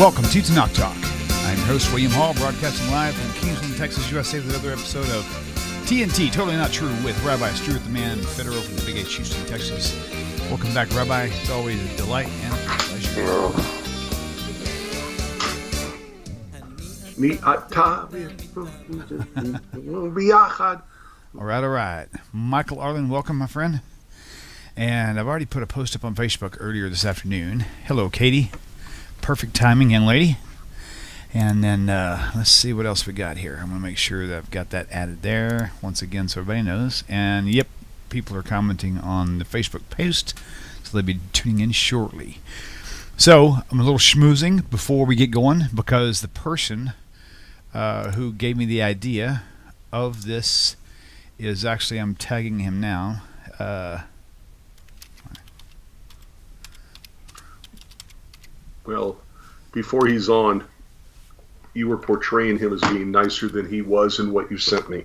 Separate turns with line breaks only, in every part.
Welcome to Tanakh Talk. I'm your host, William Hall, broadcasting live from Kingsland, Texas, USA, with another episode of TNT, Totally Not True, with Rabbi Stuart, the man, Federow from the Big H, Houston, Texas. Welcome back, Rabbi. It's always a delight and a pleasure. All right. Michael Arlen, welcome, my friend. And I've already put a post up on Facebook earlier this afternoon. Hello, Katie. Perfect timing, young lady. And then let's see what else we got here. I'm going to make sure that I've got that added there once again so everybody knows. And yep, people are commenting on the Facebook post, so they'll be tuning in shortly. So I'm a little schmoozing before we get going because the person who gave me the idea of this is actually, I'm tagging him now.
Well, before he's on, you were portraying him as being nicer than he was in what you sent me.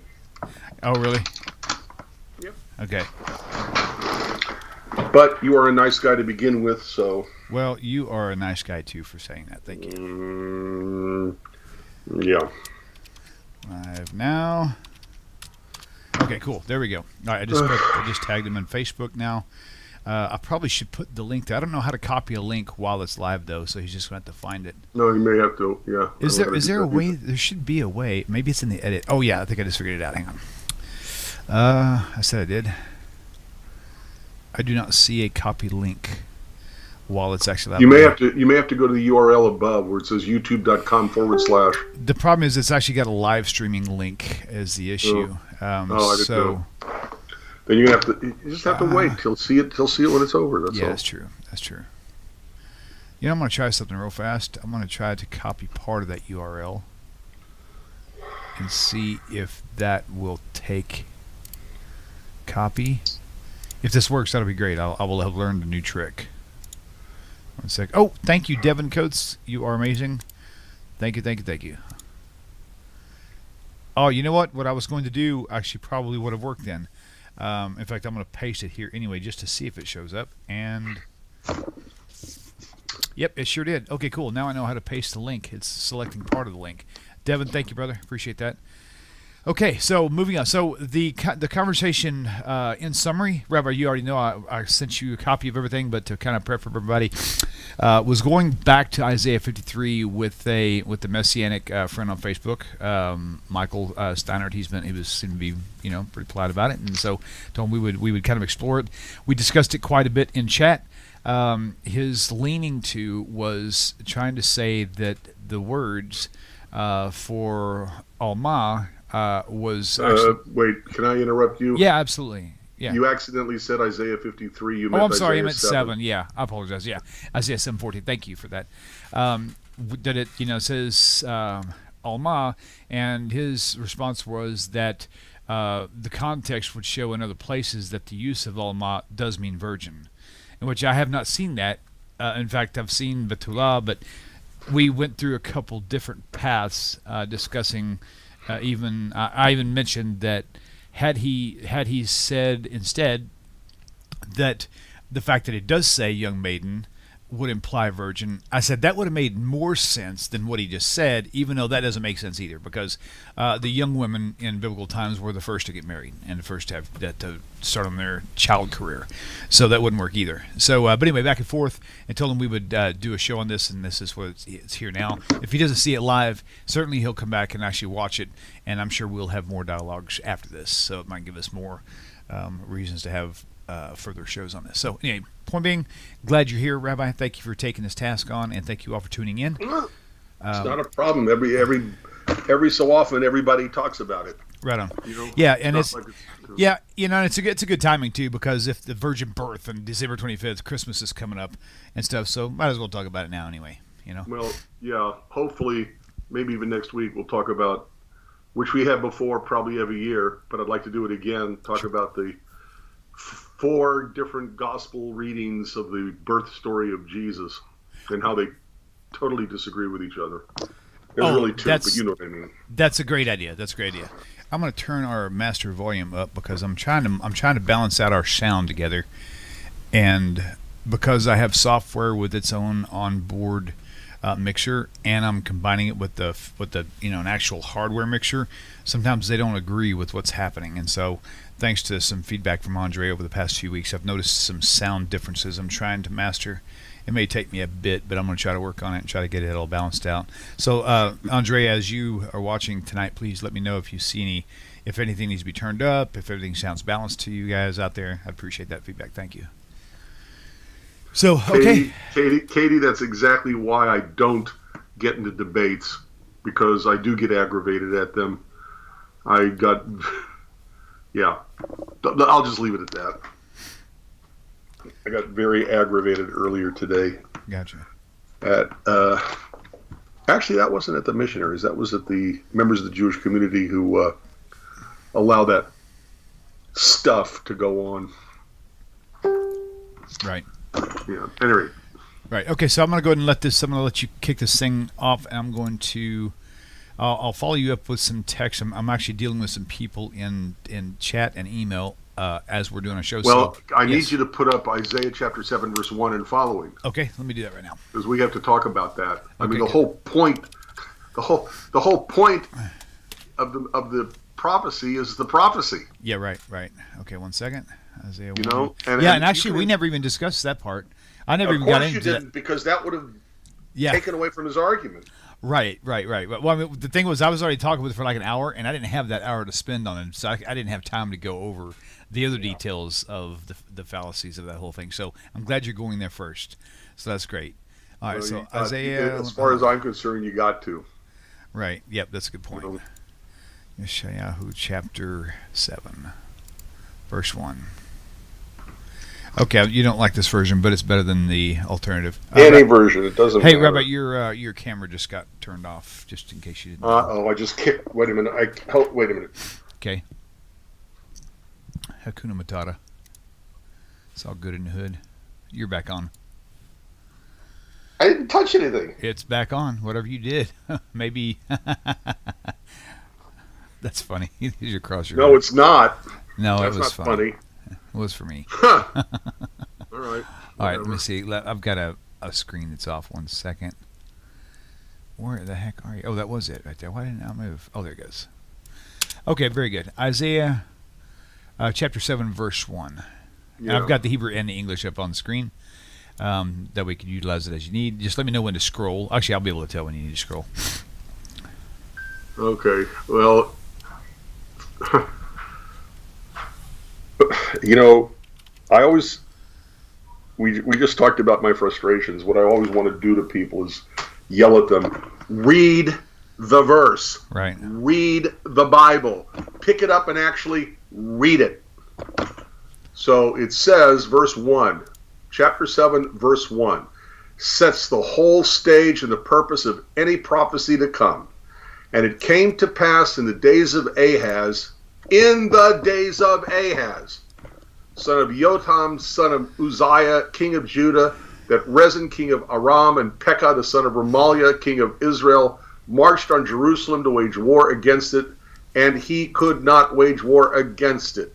Oh, really?
Yep.
Okay.
But you are a nice guy to begin with, so...
Well, you are a nice guy, too, for saying that. Thank you.
Yeah.
Live now. Okay, cool. There we go. All right, I just tagged him on Facebook now. I probably should put the link there. I don't know how to copy a link while it's live, though, so he's just going to have to find it.
No, you may have to, yeah.
Is there a way? There should be a way. Maybe it's in the edit. Oh, yeah, I think I just figured it out. Hang on. I said I did. I do not see a copy link while it's actually live.
You may have to go to the URL above where it says youtube.com/.
The problem is it's actually got a live streaming link as the issue.
I didn't know. Then you just have to wait till see it when it's over. That's all.
That's true. That's true. You know, I'm going to try something real fast. I'm going to try to copy part of that URL and see if that will take copy. If this works, that'll be great. I will have learned a new trick. One sec. Oh, thank you, Devin Coates. You are amazing. Thank you. Oh, you know what? What I was going to do actually probably would have worked then. In fact, I'm going to paste it here anyway just to see if it shows up. And yep, it sure did. Okay, cool. Now I know how to paste the link. It's selecting part of the link. Devin, thank you, brother. Appreciate that. Okay, so moving on. So the conversation in summary, Rabbi, you already know I sent you a copy of everything, but to kind of prep for everybody, was going back to Isaiah 53 with the Messianic friend on Facebook, Michael Steinert. He seemed to be pretty polite about it, and so told him we would kind of explore it. We discussed it quite a bit in chat. His leaning to was trying to say that the words for Almah was actually...
Wait, can I interrupt you?
Yeah, absolutely. Yeah.
You accidentally said Isaiah 53. You meant
I'm sorry,
Isaiah
I meant
7.
Yeah, I apologize. Yeah, Isaiah 7:14. Thank you for that. That it says Almah, and his response was that the context would show in other places that the use of Almah does mean virgin, in which I have not seen that. In fact, I've seen Batulah, but we went through a couple different paths discussing. I even mentioned that had he said instead that the fact that it does say young maiden would imply virgin, I said that would have made more sense than what he just said, even though that doesn't make sense either, because the young women in biblical times were the first to get married and the first to start on their child career, so that wouldn't work either. So, but anyway, back and forth, and told him we would do a show on this, and this is what it's here now. If he doesn't see it live, certainly he'll come back and actually watch it, and I'm sure we'll have more dialogues after this, so it might give us more reasons to have further shows on this. So anyway, point being, glad you're here, Rabbi. Thank you for taking this task on, and thank you all for tuning in.
It's not a problem. Every so often, everybody talks about it.
Right on. Yeah, and it's it's a good timing too, because if the virgin birth on December 25th, Christmas is coming up and stuff, so might as well talk about it now anyway.
Well, yeah. Hopefully, maybe even next week we'll talk about, which we have before, probably every year, but I'd like to do it again. Talk about the 4 different gospel readings of the birth story of Jesus and how they totally disagree with each other. There's really 2, but you know what I mean.
That's a great idea. I'm going to turn our master volume up because I'm trying to balance out our sound together, and because I have software with its own onboard mixer, and I'm combining it with the an actual hardware mixer, sometimes they don't agree with what's happening. And so, thanks to some feedback from Andre over the past few weeks, I've noticed some sound differences I'm trying to master. It may take me a bit, but I'm going to try to work on it and try to get it all balanced out. So, Andre, as you are watching tonight, please let me know if you see if anything needs to be turned up, if everything sounds balanced to you guys out there. I'd appreciate that feedback. Thank you. So, okay.
Katie, that's exactly why I don't get into debates, because I do get aggravated at them. Yeah, I'll just leave it at that. I got very aggravated earlier today.
Gotcha.
Actually, that wasn't at the missionaries. That was at the members of the Jewish community who allow that stuff to go on.
Right.
Yeah. Anyway.
Right. Okay. So I'm going to go ahead and I'm going to let you kick this thing off, and I'm going to. I'll follow you up with some text. I'm actually dealing with some people in chat and email as we're doing a show.
Well,
so,
I need you to put up Isaiah chapter 7, verse 1 and following.
Okay, let me do that right now.
Because we have to talk about that. I mean, the
good.
whole point of the prophecy is the prophecy.
Yeah, right. Okay, 1 second. Isaiah 1.
You know?
And actually, we never even discussed that part. I never even got into that.
Of course you didn't, because that would have taken away from his argument.
Right. Well, I mean, the thing was, I was already talking with him for like an hour, and I didn't have that hour to spend on him, so I didn't have time to go over the other details of the fallacies of that whole thing. So I'm glad you're going there first. So that's great. All right, so Isaiah...
As far as I'm concerned, you got to.
Right, yep, that's a good point. Yeshayahu chapter 7, verse 1. Okay, you don't like this version, but it's better than the alternative.
Any version, it doesn't matter.
Hey, Rabbi, your camera just got turned off, just in case you didn't know.
I just kicked. Wait a minute. Wait a minute.
Okay. Hakuna Matata. It's all good in the hood. You're back on.
I didn't touch anything.
It's back on. Whatever you did. Maybe. That's funny. You cross your
No,
heart.
It's not.
No,
That's
it was
not
funny.
funny.
It was for me.
All right.
All right, let me see. I've got a screen that's off. 1 second. Where the heck are you? Oh, that was it right there. Why didn't I move? Oh, there it goes. Okay, very good. Isaiah chapter 7, verse 1. Yeah. And I've got the Hebrew and the English up on the screen. That way you can utilize it as you need. Just let me know when to scroll. Actually, I'll be able to tell when you need to scroll.
Okay. Well, you know, we just talked about my frustrations. What I always want to do to people is yell at them. Read the verse.
Right.
Read the Bible. Pick it up and actually read it. So it says, verse 1, chapter 7, verse 1, sets the whole stage and the purpose of any prophecy to come. And it came to pass in the days of Ahaz, son of Jotham, son of Uzziah, king of Judah, that Rezin, king of Aram, and Pekah, the son of Remaliah, king of Israel, marched on Jerusalem to wage war against it, and he could not wage war against it.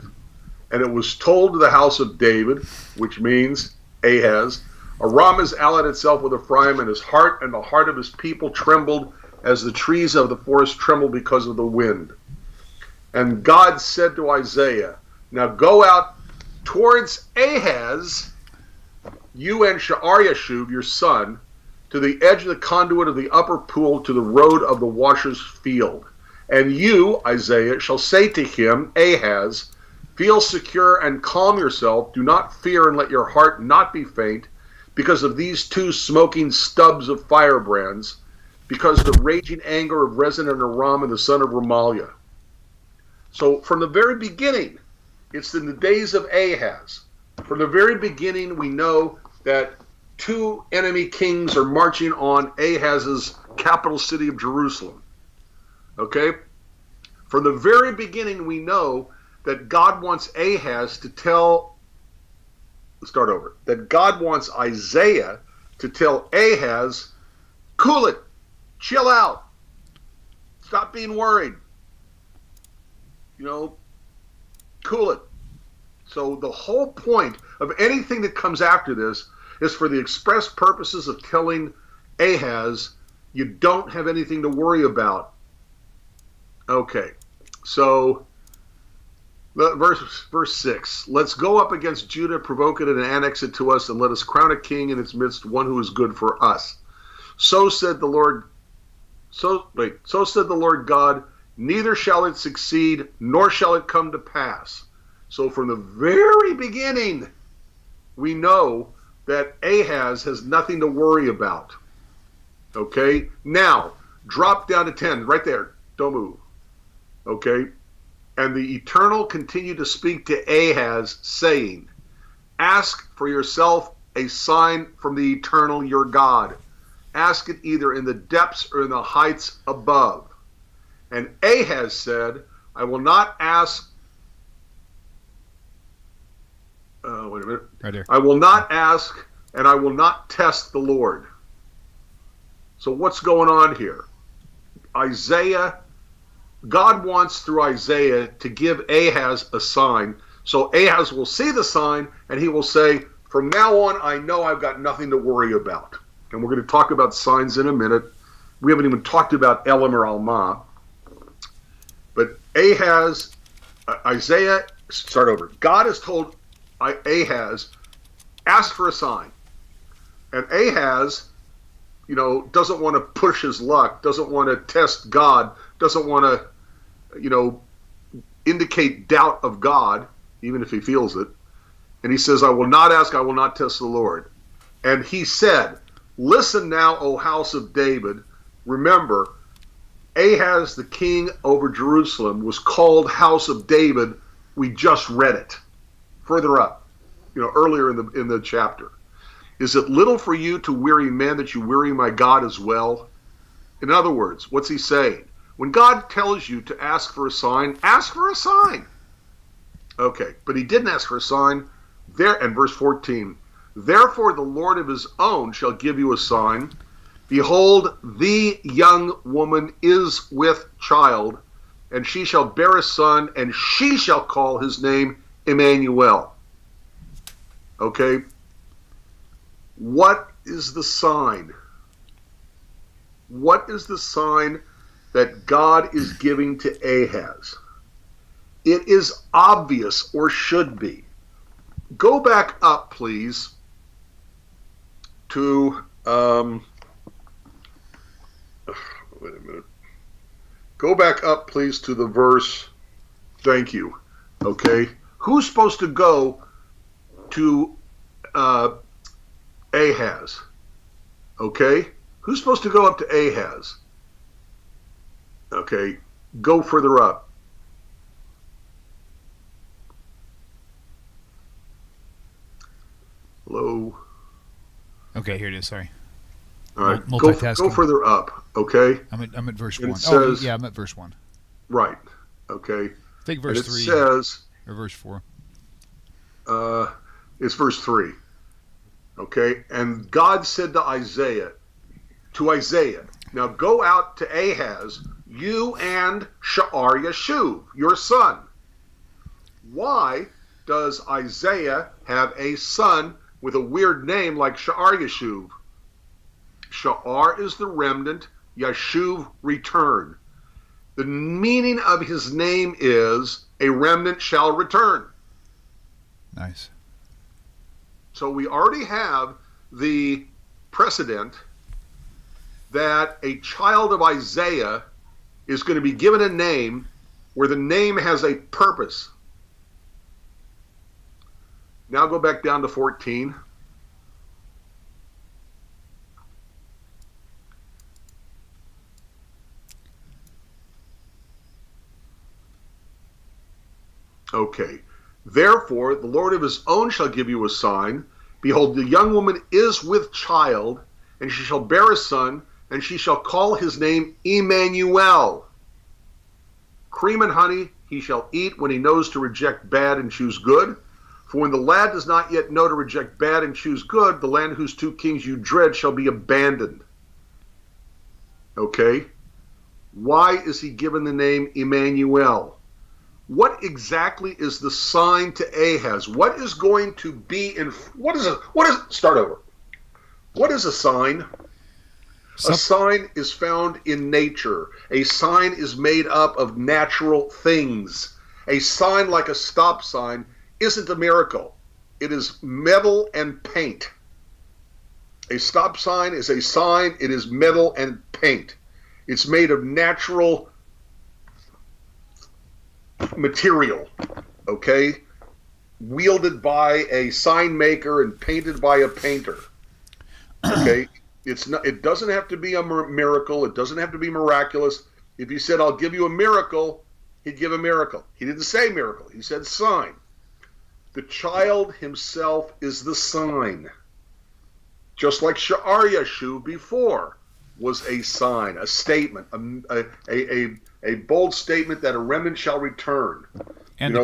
And it was told to the house of David, which means Ahaz, Aram has allied itself with Ephraim, and his heart and the heart of his people trembled as the trees of the forest tremble because of the wind. And God said to Isaiah, now go out towards Ahaz, you and Sha'ar-Yashub, your son, to the edge of the conduit of the upper pool, to the road of the washer's field. And you, Isaiah, shall say to him, Ahaz, feel secure and calm yourself. Do not fear, and let your heart not be faint, because of these two smoking stubs of firebrands, because of the raging anger of Rezin and Aram and the son of Remaliah. So from the very beginning, it's in the days of Ahaz. From the very beginning, we know that two enemy kings are marching on Ahaz's capital city of Jerusalem. Okay? From the very beginning, we know that God wants Ahaz to tell, that God wants Isaiah to tell Ahaz, cool it, chill out, stop being worried, cool it. So the whole point of anything that comes after this is for the express purposes of telling Ahaz, you don't have anything to worry about. Okay, so verse 6. Let's go up against Judah, provoke it and annex it to us, and let us crown a king in its midst, one who is good for us. So said the Lord God, neither shall it succeed, nor shall it come to pass. So from the very beginning, we know that Ahaz has nothing to worry about. Okay? Now, drop down to 10, right there. Don't move. Okay? And the Eternal continued to speak to Ahaz, saying, ask for yourself a sign from the Eternal your God. Ask it either in the depths or in the heights above. And Ahaz said, I will not ask. Wait a minute.
Right there.
I will not ask, and I will not test the Lord. So what's going on here? God wants through Isaiah to give Ahaz a sign. So Ahaz will see the sign, and he will say, from now on, I know I've got nothing to worry about. And we're going to talk about signs in a minute. We haven't even talked about Elam or Almah. But Isaiah, start over. God has told Ahaz, ask for a sign. And Ahaz, doesn't want to push his luck, doesn't want to test God, doesn't want to, indicate doubt of God, even if he feels it. And he says, I will not ask, I will not test the Lord. And he said, listen now, O house of David. Remember, Ahaz, the king over Jerusalem, was called House of David. We just read it further up, earlier in the chapter. Is it little for you to weary men that you weary my God as well? In other words, what's he saying? When God tells you to ask for a sign, ask for a sign. Okay, but he didn't ask for a sign. There, and verse 14, therefore the Lord of his own shall give you a sign. Behold, the young woman is with child, and she shall bear a son, and she shall call his name Emmanuel. Okay? What is the sign? What is the sign that God is giving to Ahaz? It is obvious, or should be. Go back up, please, to wait a minute. Go back up, please, to the verse. Thank you. Okay, who's supposed to go to Ahaz? Okay, who's supposed to go up to Ahaz? Okay, go further up. Hello.
Okay, here it is. Sorry.
All right,
Multitasking.
Go further up. Okay.
I'm at verse
And
1.
it says,
I'm at verse 1.
Right. Okay.
I think verse
And it
3
says,
or verse 4.
it's verse 3. Okay. And God said to Isaiah, now go out to Ahaz, you and Sha'ar Yashuv, your son. Why does Isaiah have a son with a weird name like Sha'ar Yashuv? Sha'ar is the remnant, Yashuv return. The meaning of his name is a remnant shall return.
Nice.
So we already have the precedent that a child of Isaiah is going to be given a name where the name has a purpose. Now go back down to 14. Okay. Therefore, the Lord of his own shall give you a sign. Behold, the young woman is with child, and she shall bear a son, and she shall call his name Emmanuel. Cream and honey he shall eat when he knows to reject bad and choose good. For when the lad does not yet know to reject bad and choose good, the land whose two kings you dread shall be abandoned. Okay? Why is he given the name Emmanuel? What exactly is the sign to Ahaz? What is going to be in... Start over. What is a sign? A sign is found in nature. A sign is made up of natural things. A sign like a stop sign isn't a miracle. It is metal and paint. A stop sign is a sign. It is metal and paint. It's made of natural material, okay? Wielded by a sign maker and painted by a painter, okay? It doesn't have to be a miracle. It doesn't have to be miraculous. If he said, I'll give you a miracle, he'd give a miracle. He didn't say miracle. He said sign. The child himself is the sign. Just like Sha'ar Yashuv before was a sign, a statement, a bold statement that a remnant shall return.
And the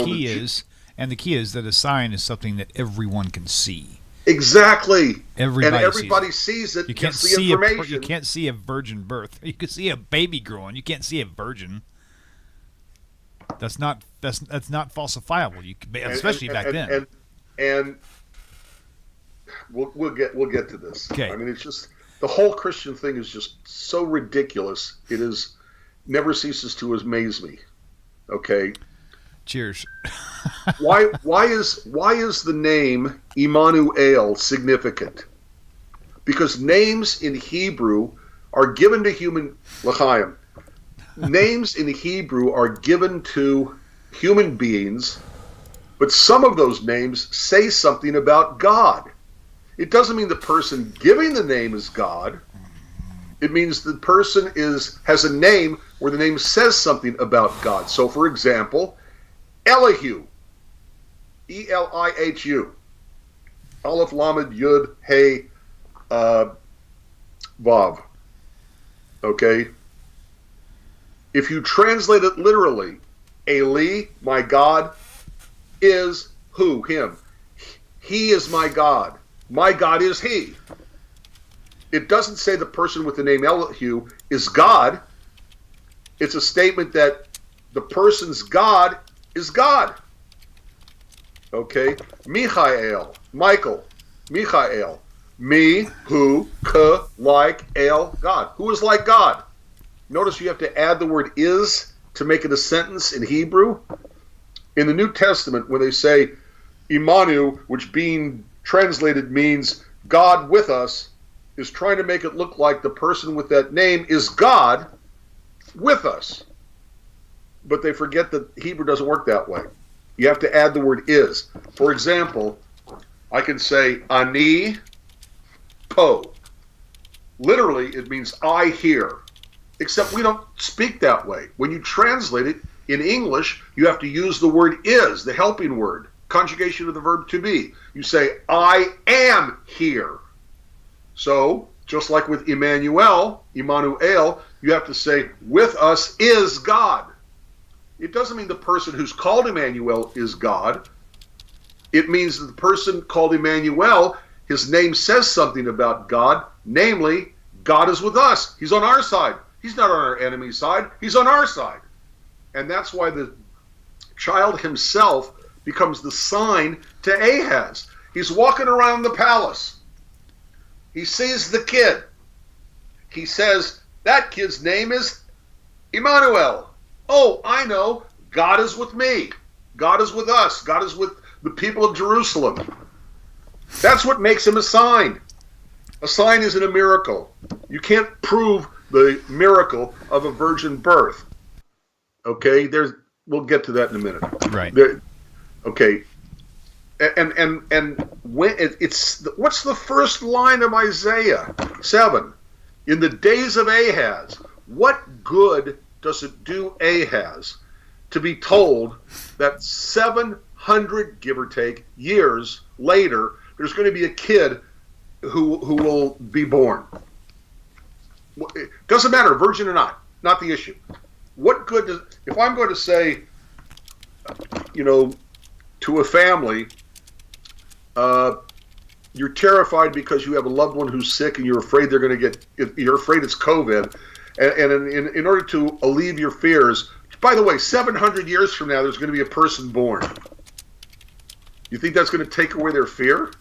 key is that a sign is something that everyone can see.
Exactly.
Everybody
sees it.
You can't
see
see
information.
You can't see a virgin birth. You can see a baby growing. You can't see a virgin. That's not falsifiable. Especially back then.
And we'll get to this.
Okay.
I mean, it's just the whole Christian thing is just so ridiculous. It is never ceases to amaze me. Okay.
Cheers.
Why is the name Immanuel significant? Because names in Hebrew are given to human l'chaim. Names in Hebrew are given to human beings, but some of those names say something about God. It doesn't mean the person giving the name is God. It means the person has a name where the name says something about God. So, for example, Elihu, Elihu, Aleph Lamed Yud Hey Vav. Okay? If you translate it literally, Eli, my God, is who? Him. He is my God. My God is he. It doesn't say the person with the name Elihu is God. It's a statement that the person's God is God. Okay? Michael, Michael, Michael. Me, who, k, like, el, God. Who is like God? Notice you have to add the word is to make it a sentence in Hebrew. In the New Testament, when they say Imanu, which being translated means God with us, is trying to make it look like the person with that name is God with us. But they forget that Hebrew doesn't work that way. You have to add the word is. For example, I can say ani po. Literally, it means I hear. Except we don't speak that way. When you translate it in English, you have to use the word is, the helping word, conjugation of the verb to be. You say, I am here. So, just like with Immanuel, you have to say, with us is God. It doesn't mean the person who's called Immanuel is God. It means that the person called Immanuel, his name says something about God, namely, God is with us. He's on our side. He's not on our enemy's side. He's on our side. And that's why the child himself becomes the sign to Ahaz. He's walking around the palace. He sees the kid. He says, that kid's name is Immanuel. Oh, I know. God is with me. God is with us. God is with the people of Jerusalem. That's what makes him a sign. A sign isn't a miracle. You can't prove the miracle of a virgin birth. Okay, we'll get to that in a minute.
Right.
Okay. And when what's the first line of Isaiah 7? In the days of Ahaz, what good does it do Ahaz to be told that 700, give or take, years later, there's going to be a kid who will be born? It doesn't matter, virgin or not the issue. What good does, if I'm going to say, to a family, you're terrified because you have a loved one who's sick and you're afraid you're afraid it's COVID, and in order to alleviate your fears, by the way, 700 years from now, there's going to be a person born. You think that's going to take away their fear?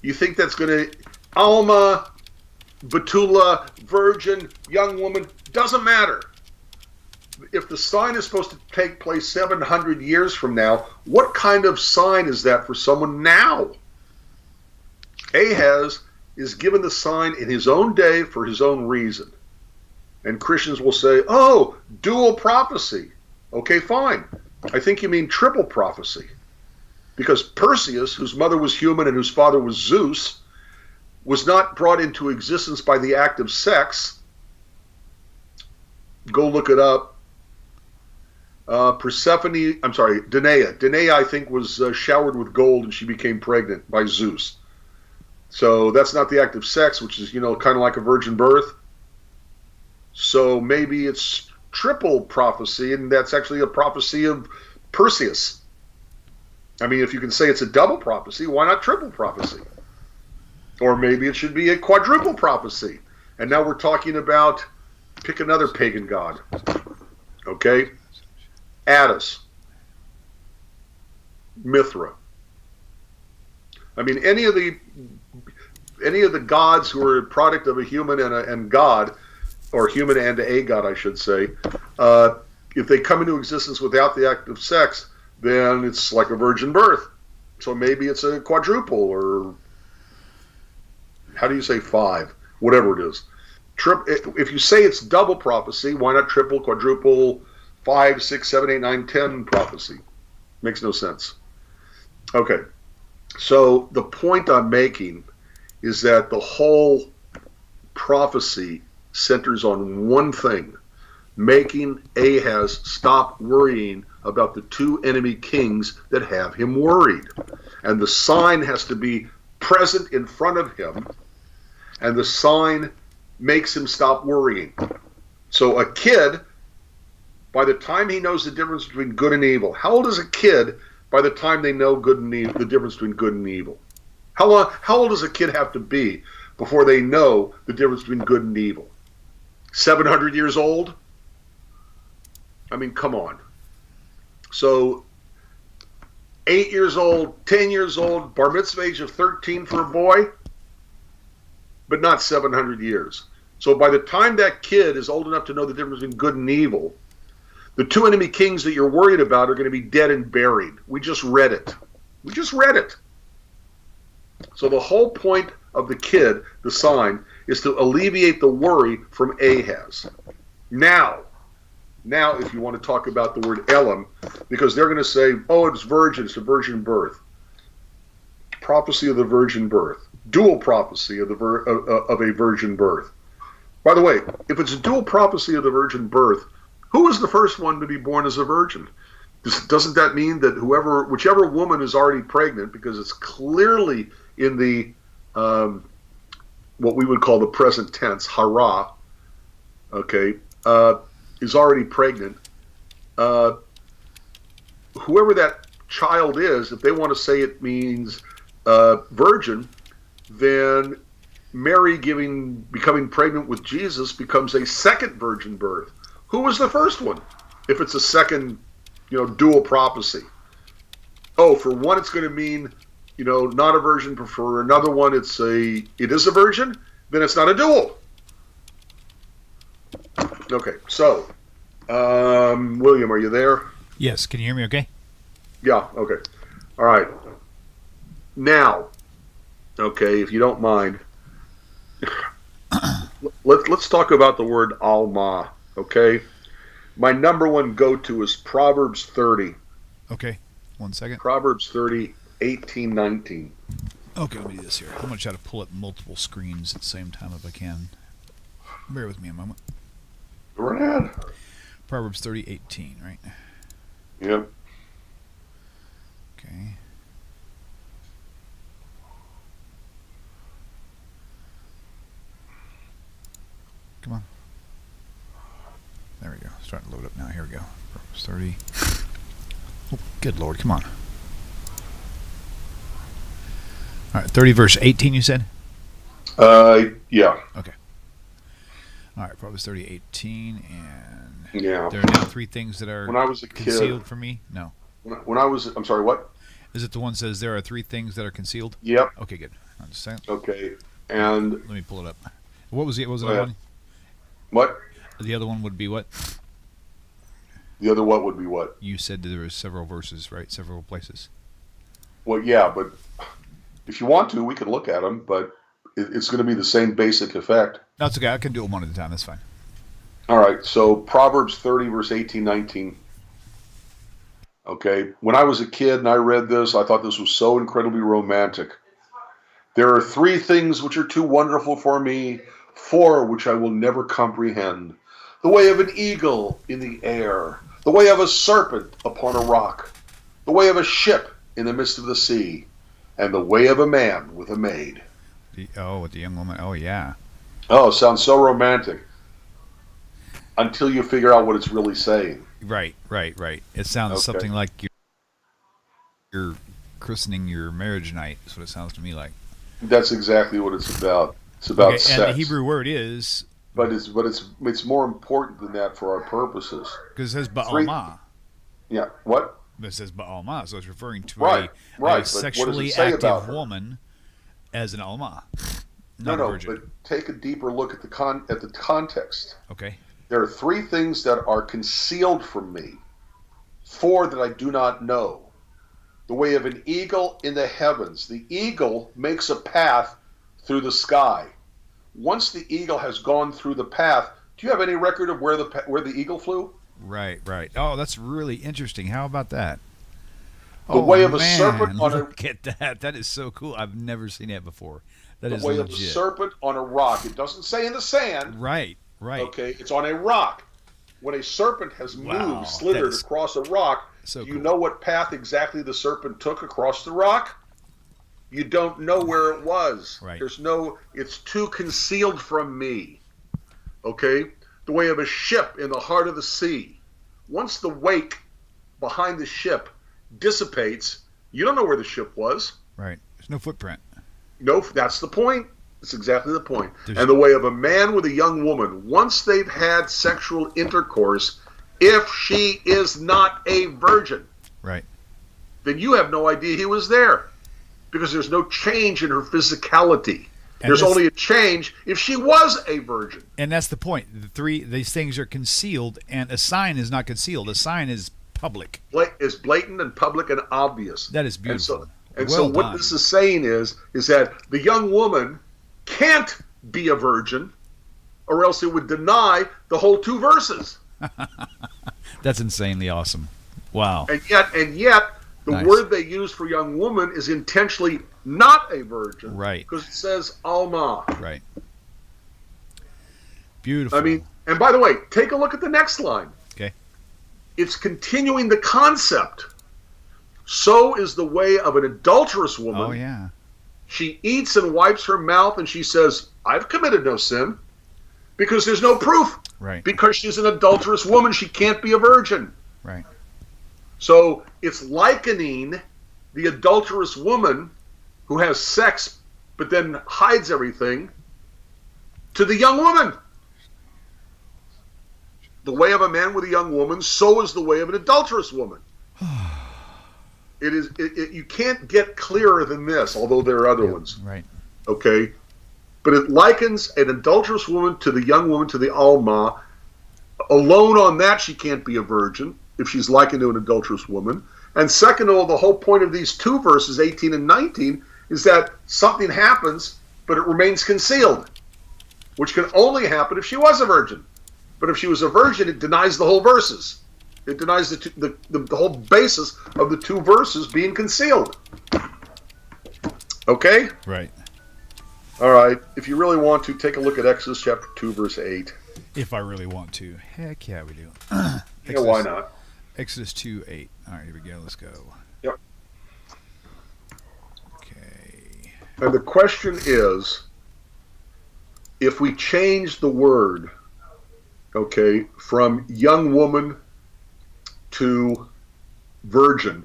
You think that's going to, Almah, Betula, virgin, young woman, doesn't matter. If the sign is supposed to take place 700 years from now, what kind of sign is that for someone now? Ahaz is given the sign in his own day for his own reason. And Christians will say, oh, dual prophecy. Okay, fine. I think you mean triple prophecy. Because Perseus, whose mother was human and whose father was Zeus, was not brought into existence by the act of sex. Go look it up. Danae, I think, was showered with gold and she became pregnant by Zeus. So that's not the act of sex, which is, kind of like a virgin birth. So maybe it's triple prophecy, and that's actually a prophecy of Perseus. I mean, if you can say it's a double prophecy, why not triple prophecy? Or maybe it should be a quadruple prophecy. And now we're talking about, pick another pagan god. Okay? Attis. Mithra. I mean, any of the gods who are a product of a human and God, or human and a god, I should say, if they come into existence without the act of sex, then it's like a virgin birth. So maybe it's a quadruple, or how do you say 5? Whatever it is. If you say it's double prophecy, why not triple, quadruple, 5, 6, 7, 8, 9, 10 prophecy? Makes no sense. Okay. So the point I'm making is that the whole prophecy centers on one thing: making Ahaz stop worrying about the 2 enemy kings that have him worried. And the sign has to be present in front of him, and the sign makes him stop worrying. So a kid, by the time he knows the difference between good and evil, how old is a kid by the time they know good and evil, the difference between good and evil? How old does a kid have to be before they know the difference between good and evil? 700 years old? I mean, come on. So 8 years old, 10 years old, bar mitzvah age of 13 for a boy, but not 700 years. So by the time that kid is old enough to know the difference between good and evil, the 2 enemy kings that you're worried about are going to be dead and buried. We just read it. So the whole point of the kid, the sign, is to alleviate the worry from Ahaz. Now, if you want to talk about the word Elem, because they're going to say, oh, it's a virgin birth. Prophecy of the virgin birth. Dual prophecy of a virgin birth. By the way, if it's a dual prophecy of the virgin birth, who was the first one to be born as a virgin? Doesn't that mean that whichever woman is already pregnant, because it's clearly in the what we would call the present tense, hara, okay, is already pregnant. Whoever that child is, if they want to say it means virgin, then Mary becoming pregnant with Jesus becomes a second virgin birth. Who was the first one? If it's a second, dual prophecy. Oh, for one, it's going to mean, not a virgin. For another one, it is a virgin. Then it's not a dual. Okay, so, William, are you there?
Yes. Can you hear me? Okay.
Yeah. Okay. All right. Now, okay, if you don't mind, let's talk about the word Almah. Okay, my number one go-to is Proverbs 30.
Okay, 1 second.
Proverbs 30, 18, 19.
Okay, let me do this here. I'm going to try to pull up multiple screens at the same time if I can. Bear with me a moment.
Go ahead.
Proverbs 30, 18, right?
Yep.
Okay. Come on. There we go. Starting to load up now. Here we go. Proverbs 30. Oh, good Lord. Come on. All right. 30 verse 18, you said?
Yeah.
Okay. All right. Proverbs 30, 18. And
yeah.
There are now 3 things that are
when I was a kid,
concealed for me? No.
I'm sorry, what?
Is it the one that says there are 3 things that are concealed?
Yep.
Okay, good. Just a second.
Okay. And
let me pull it up. What was the
Go
other
ahead.
one?
What?
The other one would be what?
The other what would be what?
You said that there were several verses, right? Several places.
Well, yeah, but if you want to, we can look at them, but it's going to be the same basic effect.
No, it's okay. I can do it one at a time. That's fine.
All right, so Proverbs 30, verse 18, 19. Okay, when I was a kid and I read this, I thought this was so incredibly romantic. There are 3 things which are too wonderful for me, 4 which I will never comprehend. The way of an eagle in the air, the way of a serpent upon a rock, the way of a ship in the midst of the sea, and the way of a man with a maid.
With the young woman. Oh, yeah.
Oh, sounds so romantic. Until you figure out what it's really saying.
Right. It sounds something like you're christening your marriage night. That's what it sounds to me like.
That's exactly what it's about. It's about sex.
And the Hebrew word is...
But it's more important than that for our purposes.
Because it says Ba'almah.
Yeah, what?
It says Ba'almah, so it's referring to
a
sexually active woman as an Almah.
No, but take a deeper look at the context.
Okay.
There are 3 things that are concealed from me, 4 that I do not know. The way of an eagle in the heavens. The eagle makes a path through the sky. Once the eagle has gone through the path, do you have any record of where the eagle flew?
Right. Oh, that's really interesting. How about that?
The way of a serpent on
look at that. That is so cool. I've never seen that before. That is
the way
legit.
of a serpent on a rock. It doesn't say in the sand.
Right.
Okay, it's on a rock. When a serpent has moved, slithered across a rock, do you know what path exactly the serpent took across the rock? You don't know where it was.
Right.
It's too concealed from me. Okay? The way of a ship in the heart of the sea. Once the wake behind the ship dissipates, you don't know where the ship was.
Right. There's no footprint.
No, that's the point. That's exactly the point. And the way of a man with a young woman, once they've had sexual intercourse, if she is not a virgin,
right,
then you have no idea he was there, because there's no change in her physicality. There's only a change if she was a virgin.
And that's the point. These things are concealed, and a sign is not concealed. A sign is public.
It's blatant and public and obvious.
That is beautiful.
And so what this is saying is that the young woman can't be a virgin, or else it would deny the whole 2 verses.
That's insanely awesome. Wow.
And yet, the word they use for young woman is intentionally not a virgin.
Right.
Because it says Almah.
Right. Beautiful.
I mean, and by the way, take a look at the next line.
Okay.
It's continuing the concept. So is the way of an adulterous woman.
Oh, yeah.
She eats and wipes her mouth and she says, I've committed no sin. Because there's no proof.
Right.
Because she's an adulterous woman, she can't be a virgin.
Right.
So it's likening the adulterous woman who has sex but then hides everything to the young woman. The way of a man with a young woman, so is the way of an adulterous woman. You can't get clearer than this, although there are other ones.
Right.
Okay? But it likens an adulterous woman to the young woman, to the Almah. Alone on that, she can't be a virgin if she's likened to an adulterous woman. And second of all, the whole point of these 2 verses, 18 and 19, is that something happens, but it remains concealed, which can only happen if she was a virgin. But if she was a virgin, it denies the whole verses. It denies the whole basis of the 2 verses being concealed. Okay?
Right.
All right. If you really want to, take a look at Exodus chapter 2, verse 8.
If I really want to. Heck yeah, we do.
Yeah, why not?
Exodus 2:8. All right, here we go. Let's go.
Yep.
Okay.
And the question is, if we change the word, okay, from young woman to virgin,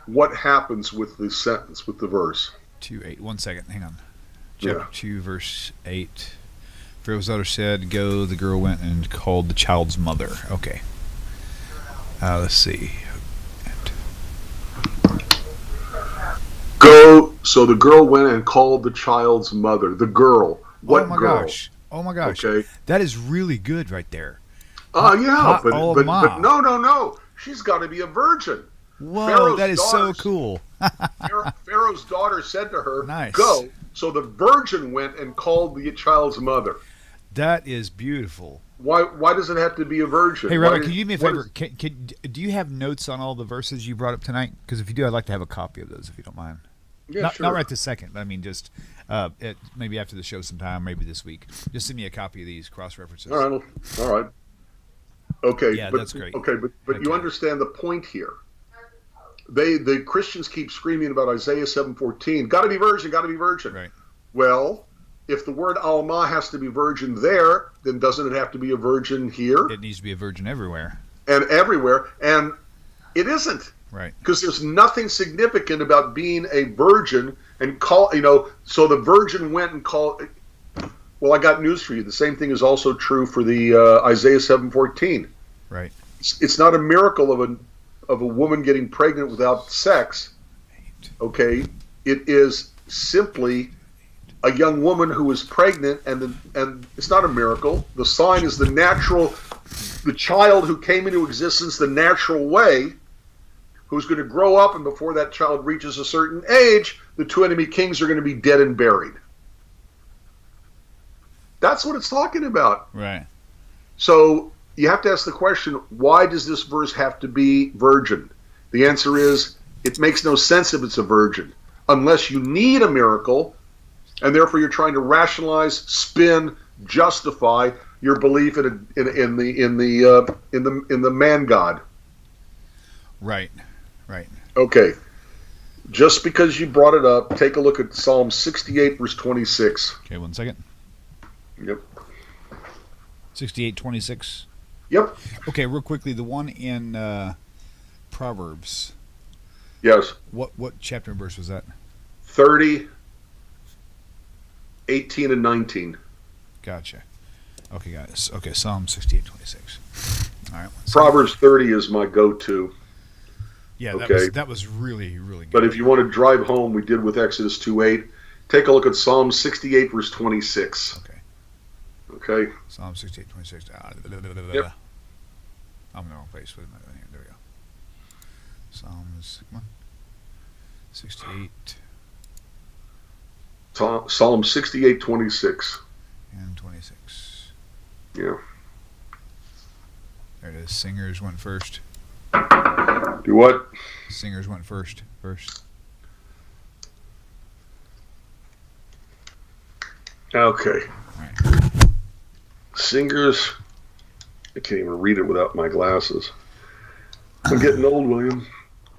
what happens with the sentence, with the verse?
2:8. 1 second. Hang on.
Yeah.
Chapter 2, verse 8. Pharaoh's daughter said, "Go." The girl went and called the child's mother. Okay. Let's see.
Go. So the girl went and called the child's mother. The girl. What
Oh my
girl?
gosh. Oh my gosh.
Okay.
That is really good right there.
Yeah, but
Almah.
no. She's got to be a virgin.
Whoa,
Pharaoh's
that is so
daughters-
cool.
Pharaoh's daughter said to her,
Nice.
"Go." So the virgin went and called the child's mother.
That is beautiful.
Why does it have to be a virgin?
Hey,
Why
Rabbi,
does-
can you do me a
what
favor? Do you have notes on all the verses you brought up tonight? Because if you do, I'd like to have a copy of those, if you don't mind.
Yeah,
not,
sure.
not right this second, but I mean just maybe after the show sometime, maybe this week. Just send me a copy of these cross-references.
All right. Okay.
Yeah, that's great.
Okay, but you understand the point here. The Christians keep screaming about Isaiah 7:14. Got to be virgin. Got to be virgin.
Right.
Well, if the word Almah has to be virgin there, then doesn't it have to be a virgin here
It needs to be a virgin everywhere.
and everywhere? And it isn't.
Right.
Because there's nothing significant about being a virgin and so the virgin went and called. Well, I got news for you. The same thing is also true for the Isaiah 7:14.
Right.
It's not a miracle of a woman getting pregnant without sex. Okay, it is simply a young woman who is pregnant, and it's not a miracle. The sign is the child who came into existence the natural way, who's going to grow up, and before that child reaches a certain age, the two enemy kings are going to be dead and buried. That's what it's talking about.
Right.
So you have to ask the question, why does this verse have to be virgin? The answer is, it makes no sense if it's a virgin, unless you need a miracle, and therefore you're trying to rationalize, spin, justify your belief in the man God.
Right.
Okay. Just because you brought it up, take a look at Psalm 68, verse 26.
Okay, 1 second.
Yep.
68:26.
Yep.
Okay, real quickly, the one in Proverbs.
Yes.
What chapter and verse was that?
30, 18, and 19.
Gotcha. Okay, guys. Okay, Psalm 68:26. All right. 1 second.
Proverbs 30 is my go-to.
Yeah,
Okay.
that was really, really good.
But if you want to drive home, we did with Exodus 2:8. Take a look at Psalm 68, verse 26.
Okay.
Okay?
Psalm 68:26.
Yep.
I'm in the wrong place. Wait a minute. There we go. Psalms. Come on. 68
Psalm 68, 26.
and 26.
Yeah.
There it is. Singers went first.
Do what?
Singers went first.
Okay.
All right.
Singers. I can't even read it without my glasses. I'm getting old, William.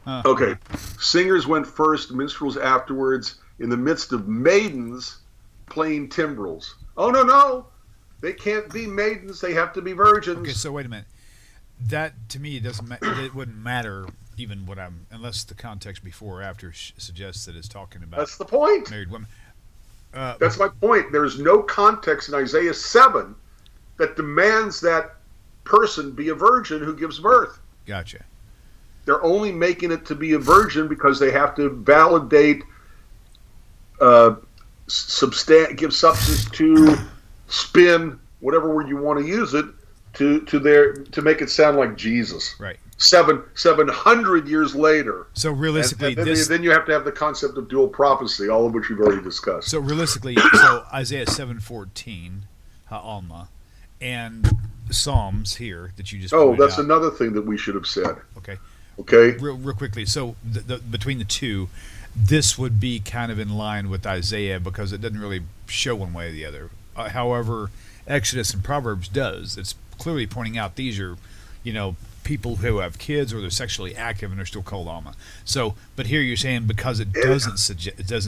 Okay. Singers went first, minstrels afterwards, in the midst of maidens playing timbrels. Oh, no. They can't be maidens. They have to be virgins.
Okay, so wait a minute. That to me doesn't. It wouldn't matter even what I'm, unless the context before or after suggests that it's talking about
That's the point.
married women.
That's my point. There's no context in Isaiah 7 that demands that person be a virgin who gives birth.
Gotcha.
They're only making it to be a virgin because they have to validate, give substance to, spin, whatever word you want to use it, to make it sound like Jesus.
Right.
700 years later.
So realistically,
and then you have to have the concept of dual prophecy, all of which we've already discussed.
So Isaiah 7:14, Almah, and Psalms here that you just.
Oh,
pointed
that's
out.
another thing that we should have said.
Okay.
Okay.
Real quickly. So between the two, this would be kind of in line with Isaiah because it doesn't really show one way or the other. However, Exodus and Proverbs does. It's clearly pointing out these are, people who have kids or they're sexually active and they're still called Almah. So, but here you're saying because it doesn't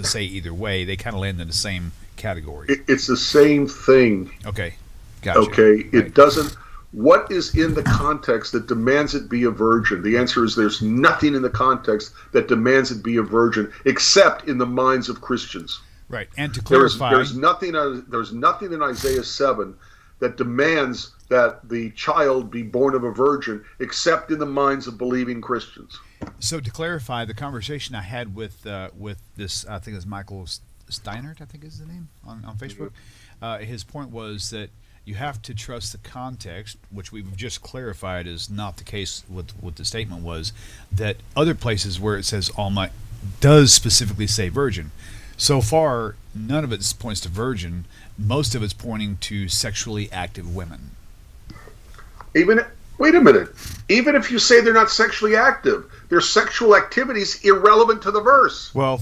say either way, they kind of land in the same category.
It's the same thing.
Okay, gotcha.
Okay,
Right.
it doesn't. What is in the context that demands it be a virgin? The answer is there's nothing in the context that demands it be a virgin, except in the minds of Christians.
Right, and to clarify,
there's nothing in Isaiah 7 that demands that the child be born of a virgin, except in the minds of believing Christians.
So to clarify, the conversation I had with this, I think it's Michael Steinert, I think is the name on Facebook. his point was that you have to trust the context, which we've just clarified is not the case with what the statement was, that other places where it says Almah does specifically say virgin. So far, none of it points to virgin. Most of it's pointing to sexually active women.
Wait a minute. Even if you say they're not sexually active, their sexual activities irrelevant to the verse.
Well,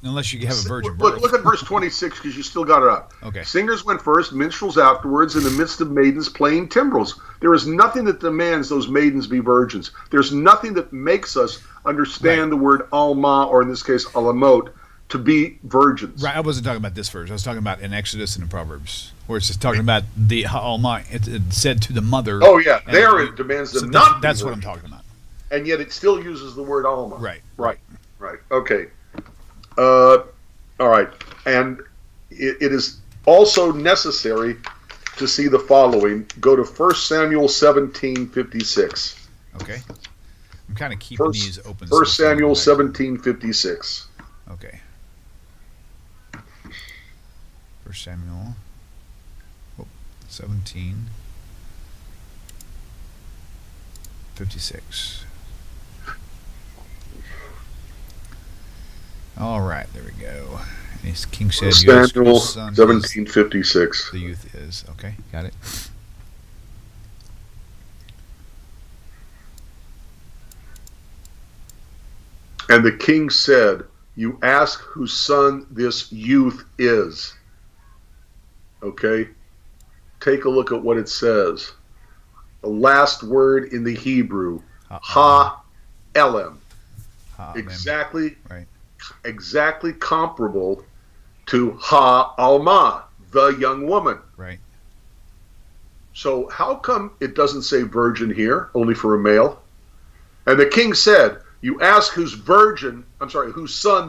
unless you have a virgin birth.
Look at verse 26 because you still got it up.
Okay.
Singers went first, minstrels afterwards, in the midst of maidens playing timbrels. There is nothing that demands those maidens be virgins. There's nothing that makes us understand the word Almah, or in this case, Alamot, to be virgins.
Right, I wasn't talking about this verse. I was talking about in Exodus and in Proverbs, where it's just talking about the Almah. It said to the mother.
Oh, yeah. There it demands them not
That's what I'm talking about.
And yet it still uses the word Almah.
Right.
Okay. All right. And it is also necessary to see the following. Go to 1 Samuel 17:56.
Okay. I'm kind of keeping these open.
1 Samuel 17:56.
Okay. 1 Samuel 17:56. All right, there we go. And King said,
Samuel 17:56.
The youth is. Okay, got it.
And the king said, "You ask whose son this youth is." Okay? Take a look at what it says. The last word in the Hebrew, ha-elem. Exactly.
Right.
Exactly comparable to ha-almah, the young woman.
Right.
So how come it doesn't say virgin here, only for a male? And the king said, "You ask whose son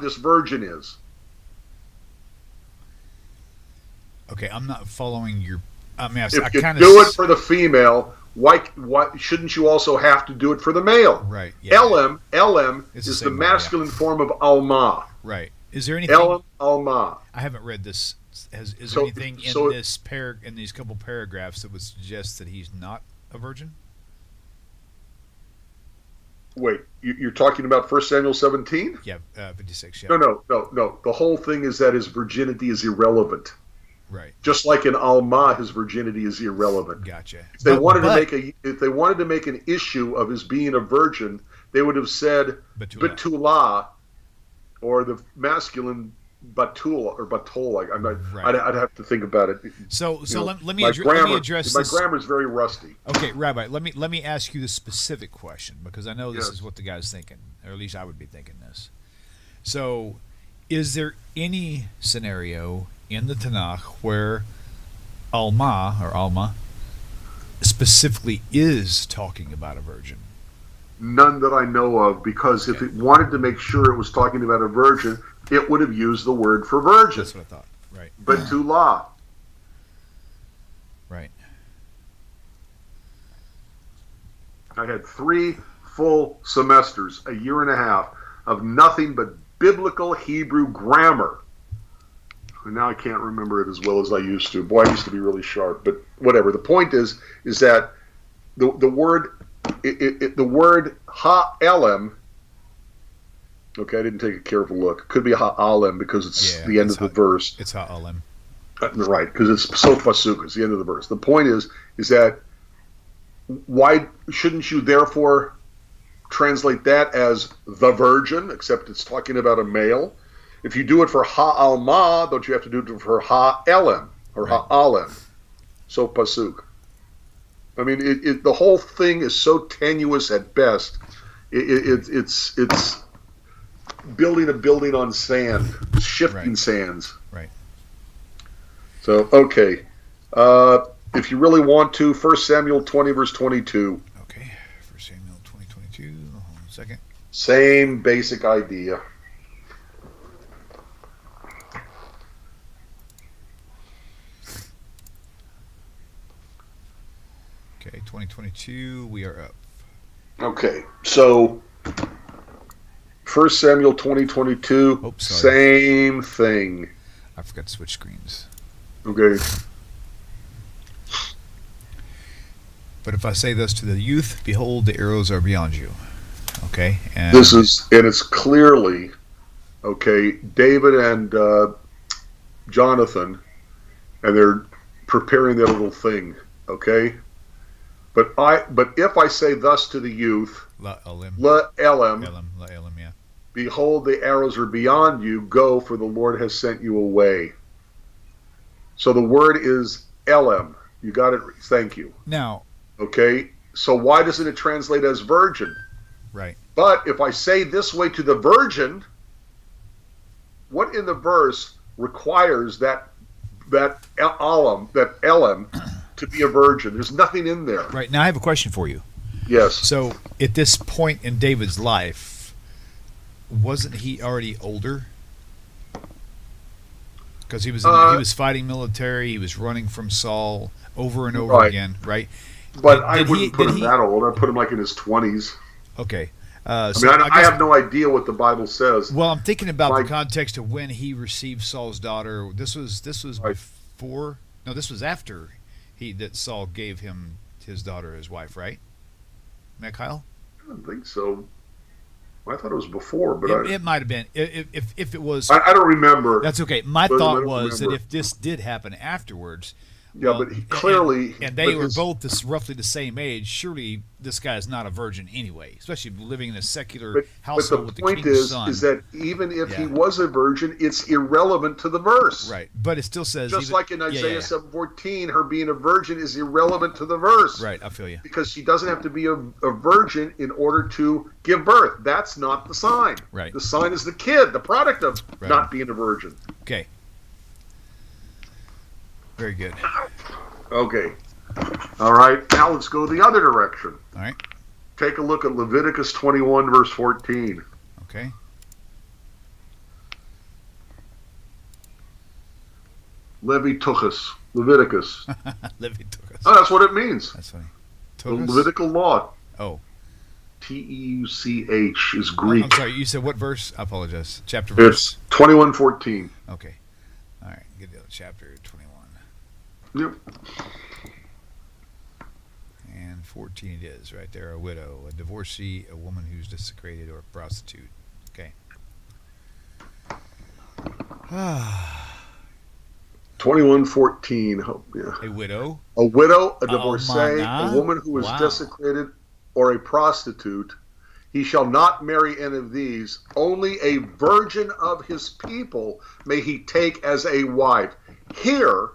this virgin is."
Okay, I'm not following your. I mean,
If you do it for the female, why shouldn't you also have to do it for the male?
Right. Yeah.
Elem is the masculine form of Almah.
Right. Is there anything?
Elem, Almah.
I haven't read this. Is there anything in in these couple paragraphs that would suggest that he's not a virgin?
Wait, you're talking about 1 Samuel 17?
Yeah, 56. Yeah.
No. The whole thing is that his virginity is irrelevant.
Right.
Just like in Almah, his virginity is irrelevant.
Gotcha.
If they wanted to make an issue of his being a virgin, they would have said Batulah, or the masculine Batul or Batol. I'd have to think about it.
So let me address
my
this.
My grammar is very rusty.
Okay, Rabbi, let me ask you the specific question, because I know this is what the guy's thinking, or at least I would be thinking this. So, is there any scenario in the Tanakh where Almah specifically is talking about a virgin?
None that I know of, because if it wanted to make sure it was talking about a virgin, it would have used the word for virgin.
That's what I thought. Right.
Batulah.
Right.
I had 3 full semesters, a year and a half, of nothing but biblical Hebrew grammar. And now I can't remember it as well as I used to. Boy, I used to be really sharp, but whatever. The point is that the word ha-elem. Okay, I didn't take a careful look. It could be ha-alem because it's the end of the verse.
It's ha-alem.
Right, because it's so pasuk. It's the end of the verse. The point is that why shouldn't you therefore translate that as the virgin, except it's talking about a male? If you do it for ha-almah, don't you have to do it for ha-elem or ha-alem? So pasuk. I mean, the whole thing is so tenuous at best. It's building a building on sand, shifting sands.
Right.
So, okay. If you really want to, 1 Samuel 20, verse 22.
Okay, 1 Samuel 20:22. Hold on a second.
Same basic idea.
Okay, 2022, we are up.
Okay, so 1 Samuel 20:22, same thing.
I forgot to switch screens.
Okay.
But if I say thus to the youth, behold, the arrows are beyond you. Okay. And
it's clearly, okay, David and Jonathan, and they're preparing their little thing. Okay. But if I say thus to the youth,
Elem, yeah.
Behold, the arrows are beyond you. Go, for the Lord has sent you away. So the word is Elem. You got it. Thank you.
Now.
Okay. So why doesn't it translate as virgin?
Right.
But if I say this way to the virgin, what in the verse requires that Elem to be a virgin? There's nothing in there.
Right. Now I have a question for you.
Yes.
So at this point in David's life, wasn't he already older? Because he was fighting military, he was running from Saul over and over again, right?
But I wouldn't put him that old. I'd put him like in his 20s.
Okay.
I have no idea what the Bible says.
Well, I'm thinking about the context of when he received Saul's daughter. This was before. No, this was after that Saul gave him his daughter as wife, right? Kyle?
I don't think so. I thought it was before, but
it might have been. If it was,
I don't remember.
That's okay. My thought was that if this did happen afterwards.
Yeah, but clearly...
And they were both roughly the same age. Surely this guy is not a virgin anyway, especially living in a secular household with the king's son.
But the point is that even if he was a virgin, it's irrelevant to the verse.
Right, but it still says...
Just like in Isaiah 7:14, her being a virgin is irrelevant to the verse.
Right, I feel you.
Because she doesn't have to be a virgin in order to give birth. That's not the sign.
Right.
The sign is the kid, the product of not being a virgin.
Okay. Very good.
Okay. All right. Now let's go the other direction.
All right.
Take a look at Leviticus 21, verse 14.
Okay.
Leviticus.
Leviticus.
Oh, that's what it means.
That's funny.
The Levitical law.
Oh.
Teuch is Greek.
I'm sorry. You said what verse? I apologize. Chapter verse.
It's 21:14.
Okay. All right. Get the other chapter 21.
Yep.
And 14 it is, right there. A widow, a divorcee, a woman who's desecrated, or a prostitute. Okay.
21:14. Oh, yeah.
A widow.
A widow, a divorcee,
Almah.
a woman who is desecrated, or a prostitute. He shall not marry any of these. Only a virgin of his people may he take as a wife. Here,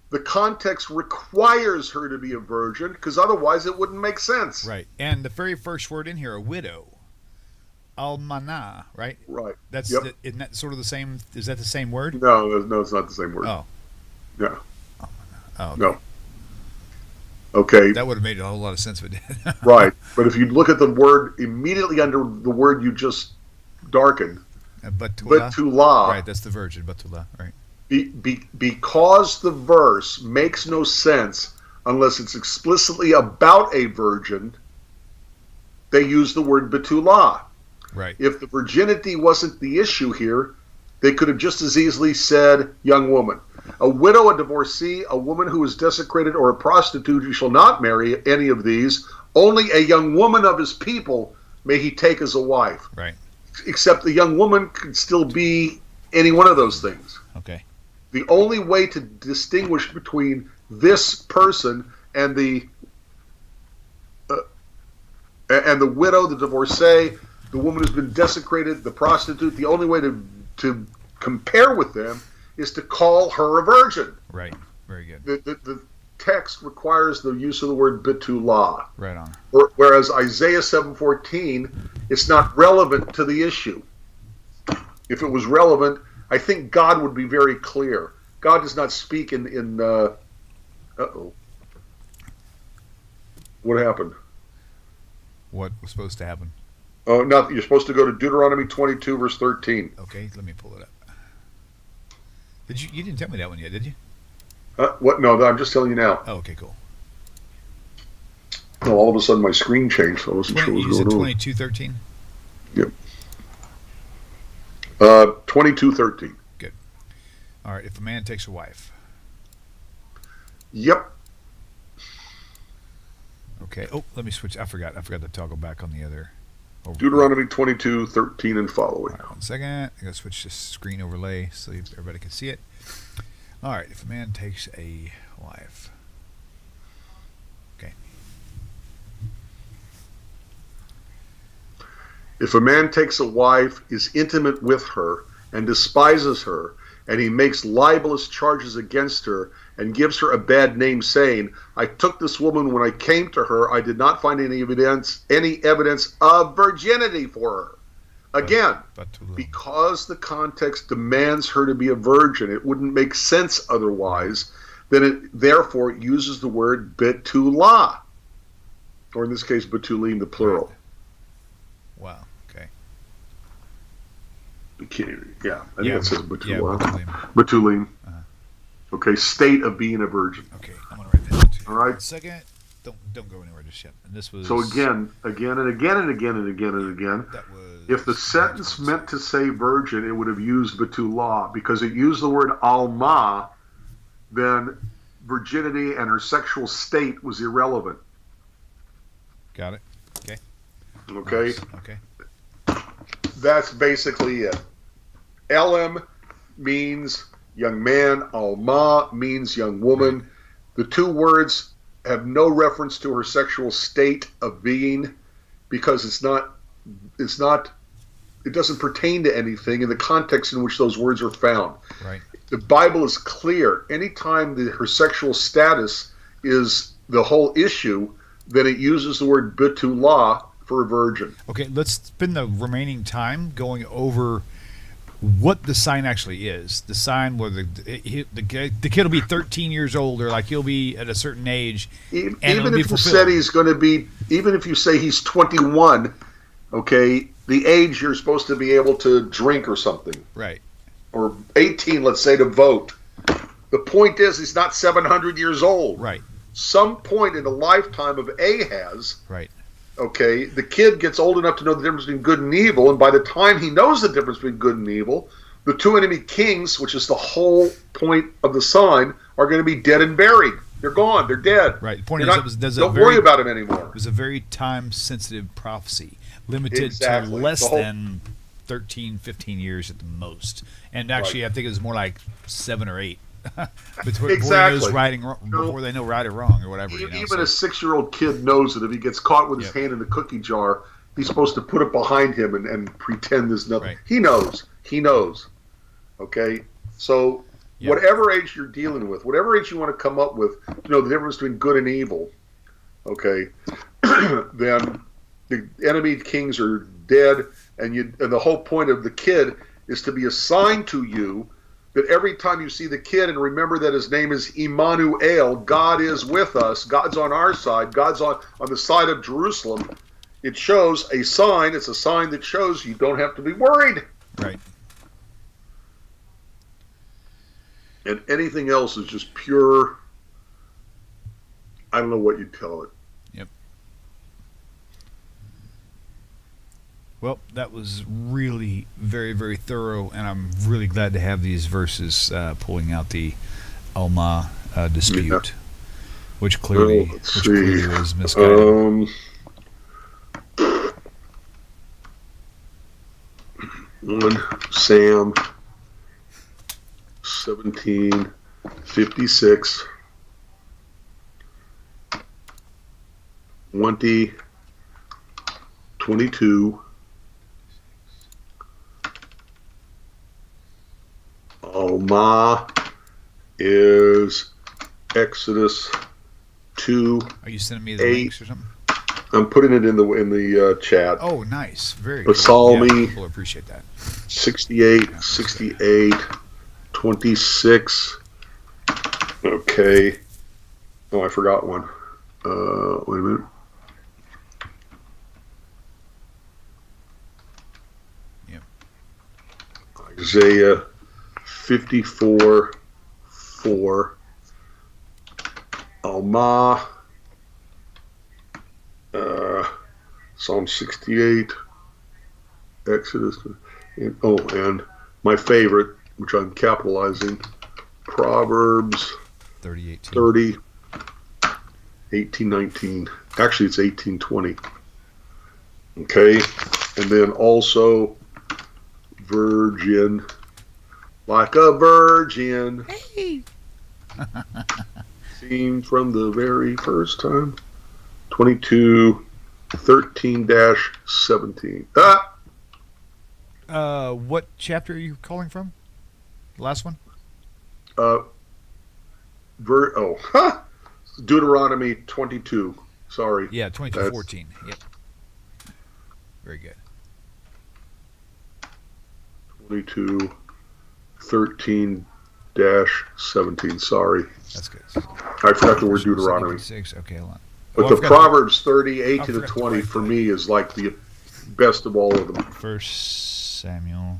the context requires her to be a virgin, because otherwise it wouldn't make sense.
Right. And the very first word in here, a widow. Almah, right?
Right.
Isn't that sort of the same? Is that the same word?
No, it's not the same word.
Oh.
Yeah.
Oh, okay.
No. Okay.
That would have made a whole lot of sense if it did.
Right. But if you look at the word immediately under the word you just darkened, Betula.
Right, that's the virgin, Betula, right.
Because the verse makes no sense unless it's explicitly about a virgin, they use the word Betula.
Right.
If the virginity wasn't the issue here, they could have just as easily said young woman. A widow, a divorcee, a woman who is desecrated, or a prostitute, you shall not marry any of these. Only a young woman of his people may he take as a wife.
Right.
Except the young woman could still be any one of those things.
Okay.
The only way to distinguish between this person and the widow, the divorcee, the woman who's been desecrated, the prostitute, the only way to compare with them is to call her a virgin.
Right. Very good.
The text requires the use of the word Betula.
Right on.
Whereas Isaiah 7:14, it's not relevant to the issue. If it was relevant, I think God would be very clear. God does not speak in uh-oh. What happened?
What was supposed to happen?
Oh, nothing. You're supposed to go to Deuteronomy 22, verse 13.
Okay, let me pull it up. You didn't tell me that one yet, did you?
What? No, I'm just telling you now.
Oh, okay, cool.
No, all of a sudden my screen changed, so I wasn't sure what was going on.
You said 22:13?
Yep. 22:13.
Good. All right, if a man takes a wife.
Yep.
Okay. Oh, let me switch. I forgot to toggle back on the other.
Deuteronomy 22:13 and following.
All right, 1 second. I gotta switch this screen overlay so everybody can see it. All right. If a man takes a wife. Okay.
If a man takes a wife, is intimate with her, and despises her, and he makes libelous charges against her, and gives her a bad name, saying, I took this woman when I came to her, I did not find any evidence of virginity for her. Again, because the context demands her to be a virgin, it wouldn't make sense otherwise. Then it therefore uses the word betulah, or in this case, betulim, the plural.
Wow. Okay.
Yeah, I think it says betulah.
Betulim.
Betulim. Okay, state of being a virgin.
Okay, I'm gonna write that down too.
All right.
1 second. Don't go anywhere just yet. And this was
So again, and again, and again, and again, and again.
That was
If the sentence meant to say virgin, it would have used betulah. Because it used the word Almah, then virginity and her sexual state was irrelevant.
Got it. Okay.
Okay?
Nice. Okay.
That's basically it. Elem means young man. Almah means young woman. The two words have no reference to her sexual state of being because it doesn't pertain to anything in the context in which those words are found.
Right.
The Bible is clear. Anytime her sexual status is the whole issue, then it uses the word betulah for a virgin.
Okay, let's spend the remaining time going over what the sign actually is. The sign where the kid will be 13 years old, or like he'll be at a certain age.
Even if you said he's going to be, even if you say he's 21, okay, the age you're supposed to be able to drink or something.
Right.
Or 18, let's say, to vote. The point is, he's not 700 years old.
Right.
Some point in the lifetime of Ahaz,
right,
okay, the kid gets old enough to know the difference between good and evil, and by the time he knows the difference between good and evil, the two enemy kings, which is the whole point of the sign, are going to be dead and buried. They're gone. They're dead.
Right. The point is,
don't worry about him anymore.
It was a very time-sensitive prophecy, limited
Exactly.
to less than 13, 15 years at the most. And actually, I think it was more like 7 or 8. Before they know right or wrong or whatever.
Even a 6-year-old kid knows that if he gets caught with his hand in the cookie jar, he's supposed to put it behind him and pretend there's nothing.
Right.
He knows. Okay? So whatever age you're dealing with, whatever age you want to come up with, the difference between good and evil, okay, then the enemy kings are dead, and the whole point of the kid is to be assigned to you, that every time you see the kid and remember that his name is Emmanuel, God is with us, God's on our side, God's on the side of Jerusalem, it shows a sign. It's a sign that shows you don't have to be worried.
Right.
And anything else is just pure, I don't know what you'd call it.
Yep. Well, that was really very, very thorough, and I'm really glad to have these verses pulling out the Almah dispute, which clearly was misguided.
1 Sam 17:56, 20:22. Almah is Exodus 2.
Are you sending me the links or something?
I'm putting it in the chat.
Oh, nice. Very
good. Psalmy,
people appreciate that.
68, 26. Okay. Oh, I forgot one. Wait a minute.
Yep.
Isaiah 54:4. Almah. Psalm 68. Exodus. And my favorite, which I'm capitalizing, Proverbs 30, 1819. Actually, it's 1820. Okay, and then also virgin, like a virgin.
Hey.
Seen from the very first time. 22:13-17.
What chapter are you calling from? The last one?
Deuteronomy 22. Sorry.
Yeah, 22:14. Yep. Very good.
22:13-17. Sorry.
That's good.
I forgot the word Deuteronomy.
6. Okay, hold on.
But the Proverbs 38 to 20 for me is like the best of all of them.
First Samuel.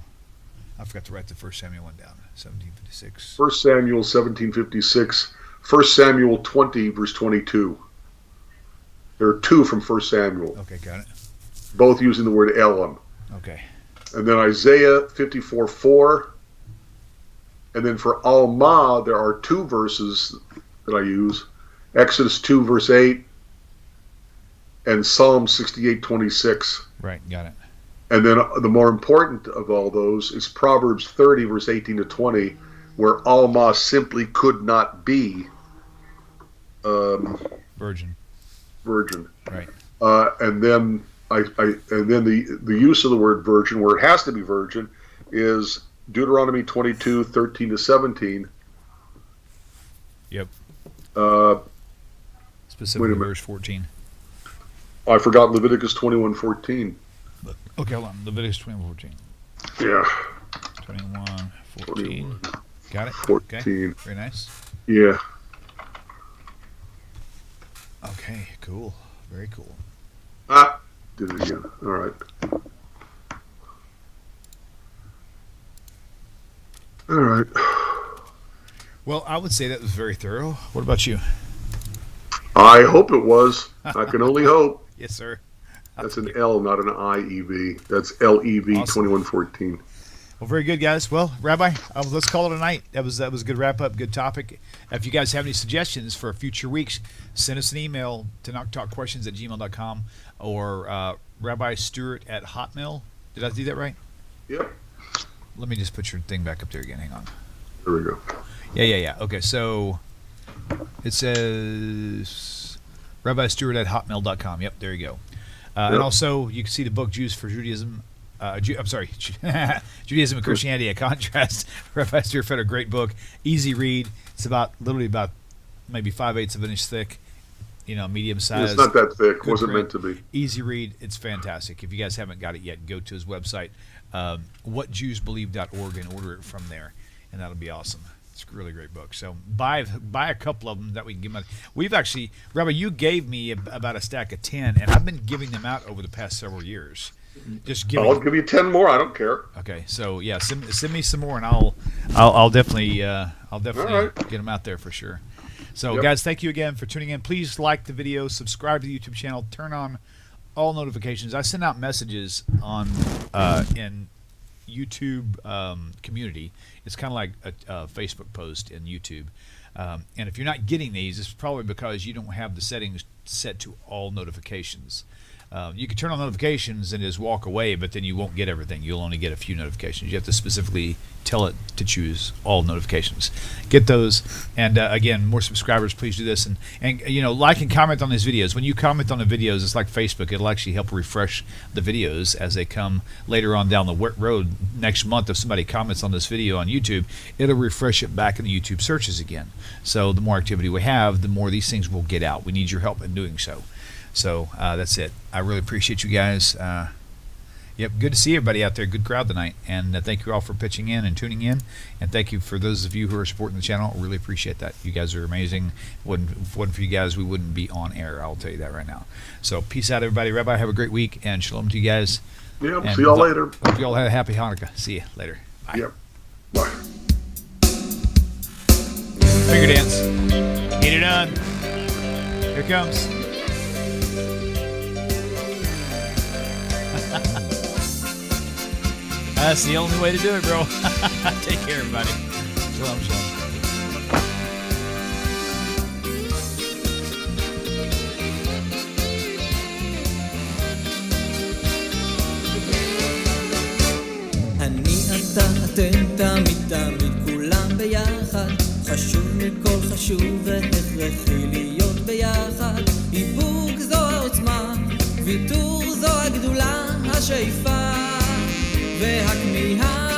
I forgot to write the First Samuel one down. 1756.
1 Samuel 1756. 1 Samuel 20 verse 22. There are two from 1 Samuel.
Okay, got it.
Both using the word Elam.
Okay.
And then Isaiah 54:4. And then for Almah, there are two verses that I use. Exodus 2 verse 8 and Psalm 68:26.
Right, got it.
And then the more important of all those is Proverbs 30 verse 18 to 20, where Almah simply could not be
Virgin.
Right.
Right.
And then the use of the word virgin, where it has to be virgin, is Deuteronomy 22:13-17.
Yep. Specifically
wait a minute.
verse 14.
I forgot Leviticus 21:14.
Okay, hold on. Leviticus 21:14.
Yeah.
21:14. Got it?
14.
Okay. Very nice.
Yeah.
Okay, cool. Very cool.
Did it again. All right. All right.
Well, I would say that was very thorough. What about you?
I hope it was. I can only hope.
Yes, sir.
That's an L, not an IEV. That's LEV
Awesome.
2114.
Well, very good, guys. Well, Rabbi, let's call it a night. That was a good wrap up, good topic. If you guys have any suggestions for future weeks, send us an email to knocktalkquestions@gmail.com or Rabbi Stuart at Hotmail. Did I do that right?
Yep.
Let me just put your thing back up there again. Hang on.
There we go.
Yeah. Okay, so it says Rabbi Stuart at hotmail.com. Yep, there you go. And also, you can see the book Jews for Judaism. Judaism and Christianity, a contrast. Rabbi Stuart Federow, great book, easy read. It's literally about maybe 5/8 of an inch thick, medium size.
It's not that thick.
Good
Wasn't
print.
meant to be.
Easy read. It's fantastic. If you guys haven't got it yet, go to his website, whatjewsbelieve.org, and order it from there, and that'll be awesome. It's a really great book. So buy a couple of them that we can give them. We've actually, Rabbi, you gave me about a stack of 10, and I've been giving them out over the past several years.
I'll give you 10 more. I don't care.
Okay, so yeah, send me some more, and I'll definitely
right.
get them out there for sure. So
Yep.
guys, thank you again for tuning in. Please like the video, subscribe to the YouTube channel, turn on all notifications. I send out messages on in YouTube community. It's kind of like a Facebook post in YouTube. And if you're not getting these, it's probably because you don't have the settings set to all notifications. You can turn on notifications and just walk away, but then you won't get everything. You'll only get a few notifications. You have to specifically tell it to choose all notifications. Get those, and again, more subscribers, please do this, and like and comment on these videos. When you comment on the videos, it's like Facebook. It'll actually help refresh the videos as they come later on down the road. Next month, if somebody comments on this video on YouTube, it'll refresh it back in the YouTube searches again. So the more activity we have, the more these things will get out. We need your help in doing so. So that's it. I really appreciate you guys. Yep, good to see everybody out there. Good crowd tonight. And thank you all for pitching in and tuning in. And thank you for those of you who are supporting the channel. Really appreciate that. You guys are amazing. If it wasn't for you guys, we wouldn't be on air. I'll tell you that right now. So peace out, everybody. Rabbi, have a great week. And shalom to you guys.
Yeah,
and
see y'all later.
Hope you all have a happy Hanukkah. See you later. Bye.
Yep. Bye.
Finger dance. Get it on. Here it comes. That's the only way to do it, bro. Take care, everybody. Shalom, shalom.
תמיד תמיד כולם ביחד, חשוב מכל חשוב והכרחי להיות ביחד. איפוק זו העוצמה, ויתור זו הגדולה, השאיפה והכמיהה